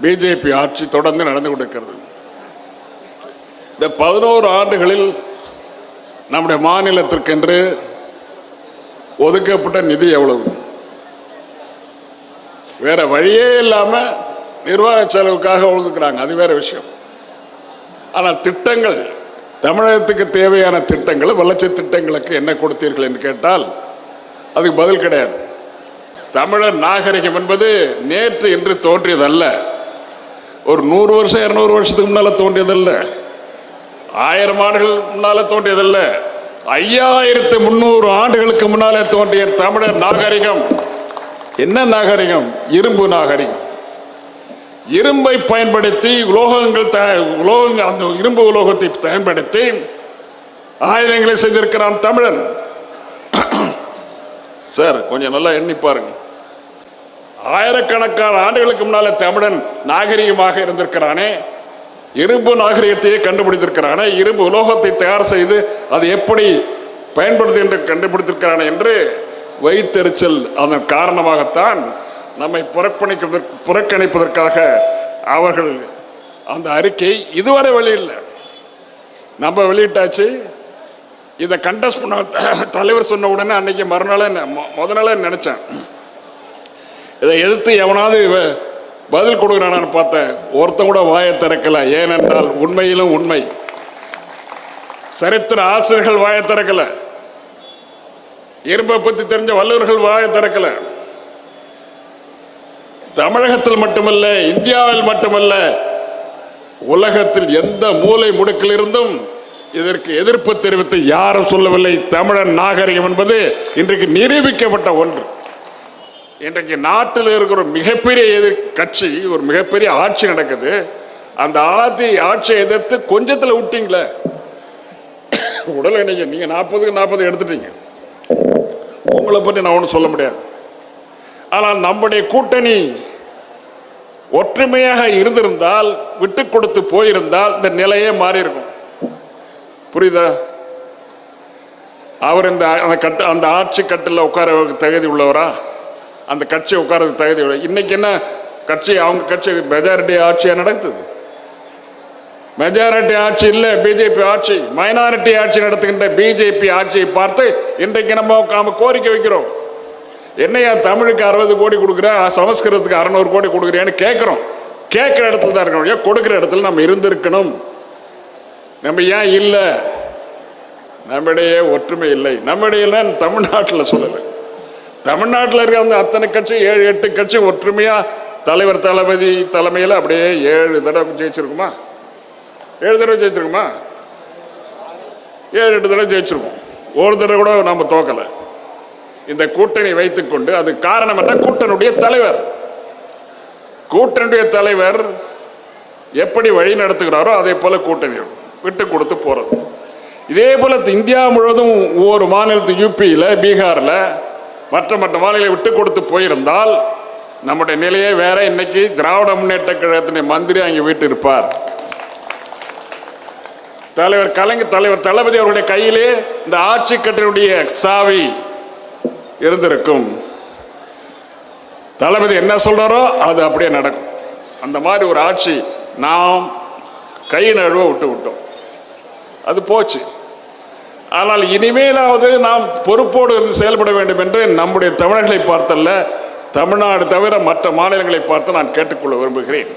BJP ஆட்சி தொடர்ந்து நடந்து கொண்டிருக்கிறது. இந்த 11 ஆண்டுகளில் நம்முடைய மாநிலத்திற்கென்று ஒதுக்கப்பட்ட நிதி எவ்வளவு? வேற வழியே இல்லாம நிர்வாக செலவுக்காக ஒதுக்குறாங்க, அது வேற விஷயம். ஆனால் திட்டங்கள், தமிழகத்துக்கு தேவையான திட்டங்கள், வளர்ச்சி திட்டங்களுக்கு என்ன கொடுத்தீர்கள் என்று கேட்டால் அதுக்கு பதில் கிடையாது. தமிழர் நாகரிகம் என்பது நேற்று இன்று தோன்றியதல்ல. ஒரு 100 வருஷம் 200 வருஷத்துக்கு முன்னால தோன்றியதல்ல. 1000 ஆண்டுகள் முன்னால தோன்றியதல்ல. 5300 ஆண்டுகளுக்கு முன்னாலே தோன்றிய தமிழர் நாகரிகம். என்ன நாகரிகம்? இரும்பு நாகரிகம். இரும்பை பயன்படுத்தி உலோகங்கள் அந்த இரும்பு உலோகத்தை பயன்படுத்தி ஆயுதங்களை செய்திருக்கிறான் தமிழன். சார் கொஞ்சம் நல்லா எண்ணி பாருங்க. ஆயிரக்கணக்கான ஆண்டுகளுக்கு முன்னால தமிழன் நாகரிகமாக இருந்திருக்கிறானே, இரும்பு நாகரிகத்தையே கண்டுபிடித்திருக்கிறானே, இரும்பு உலோகத்தை தயார் செய்து அதை எப்படி பயன்படுத்தி என்று கண்டுபிடித்திருக்கிறானே என்று வைத்தெரிச்சல். அதன் காரணமாகத்தான் நம்மை புறக்கணிப்பதற்காக அவர்கள் அந்த அறிக்கை இதுவரை வெளியில்லை. நம்ம வெளியிட்டாச்சு. இதை கண்டஸ்ட் பண்ண தலைவர் சொன்ன உடனே அன்னைக்கு முதல் நாளே நினைச்சேன், இதை எதிர்த்து எவனாவது பதில் கொடுக்குறானு பார்த்தேன். ஒருத்தன் கூட வாயை திறக்கல. ஏனென்றால் உண்மையிலும் உண்மை. சரித்திர ஆசிரியர்கள் வாயை திறக்கல. இரும்பை பற்றி தெரிஞ்ச வல்லுநர்கள் வாயை திறக்கல. தமிழகத்தில் மட்டுமல்ல, இந்தியாவில் மட்டுமல்ல, உலகத்தில் எந்த மூலை முடுக்கில் இருந்தும் இதற்கு எதிர்ப்பு தெரிவித்து யாரும் சொல்லவில்லை. தமிழன் நாகரிகம் என்பது இன்றைக்கு நிரூபிக்கப்பட்ட ஒன்று. இன்றைக்கு நாட்டில் இருக்கிற ஒரு மிகப்பெரிய கட்சி, ஒரு மிகப்பெரிய ஆட்சி நடக்குது. அந்த ஆட்சியை எதிர்த்து கொஞ்சத்தில் விட்டீங்களே, உடலை நீங்க 40 எடுத்துட்டீங்க. உங்களை பற்றி நான் ஒன்றும் சொல்ல முடியாது. ஆனால் நம்முடைய கூட்டணி ஒற்றுமையாக இருந்திருந்தால், விட்டு கொடுத்து போயிருந்தால் இந்த நிலையே மாறி இருக்கும். புரியுதா? அவர் அந்த ஆட்சி கட்டில் உட்கார தகுதி உள்ளவரா? அந்த கட்சி உட்கார்றது தகுதி உள்ள? இன்னைக்கு என்ன கட்சி? அவங்க கட்சி மெஜாரிட்டி ஆட்சியா நடக்குது. மெஜாரிட்டி ஆட்சி இல்லை, பிஜேபி ஆட்சி. மைனாரிட்டி ஆட்சி நடத்துகின்ற பிஜேபி ஆட்சியை பார்த்து இன்றைக்கு நம்ம கோரிக்கை வைக்கிறோம். என்னையா தமிழுக்கு 60 கோடி கொடுக்குற, சமஸ்கிருதத்துக்கு 600 கோடி கொடுக்குறேன்னு கேட்கிறோம். கேட்கிற இடத்துல தான் இருக்கணும். கொடுக்குற இடத்துல நம்ம இருந்திருக்கணும். நம்ம ஏன் இல்லை? நம்மிடையே ஒற்றுமை இல்லை. நம்மிடையே தமிழ்நாட்டில் சொல்லலை, தமிழ்நாட்டில் இருக்க அந்த அத்தனை கட்சி 7-8 கட்சி ஒற்றுமையா தலைவர் தளபதி தலைமையில் அப்படியே 7 தடவை ஜெயிச்சிருக்குமா? 7 தடவை ஜெயிச்சிருக்குமா? 7-8 தடவை ஜெயிச்சிருக்கோம். ஒரு தடவை கூட நம்ம தோக்கலை. இந்த கூட்டணி வைத்துக்கொண்டு, அது காரணம் என்ன? கூட்டணியுடைய தலைவர் எப்படி வழி நடத்துகிறாரோ அதே போல கூட்டணி விட்டு கொடுத்து போறது. இதே போல இந்தியா முழுவதும் ஒவ்வொரு மாநிலத்தில், யூபியில், பீகாரில், மற்ற மாநிலங்களை விட்டு கொடுத்து போயிருந்தால் நம்முடைய நிலையே வேற. இன்னைக்கு திராவிட முன்னேற்ற கழகத்தின் மந்திரி அங்கே வீட்டு இருப்பார். தலைவர் தளபதி அவருடைய கையிலே இந்த ஆட்சி கட்டினுடைய சாவி இருந்திருக்கும். தளபதி என்ன சொல்றாரோ அது அப்படியே நடக்கும். அந்த மாதிரி ஒரு ஆட்சி நாம் கை நழுவ விட்டோம். அது போச்சு. ஆனால் இனிமேலாவது நாம் பொறுப்போடு இருந்து செயல்பட வேண்டும் என்று நம்முடைய தமிழர்களை பார்த்தல்ல, தமிழ்நாடு தவிர மற்ற மாநிலங்களை பார்த்து நான் கேட்டுக்கொள்ள விரும்புகிறேன்.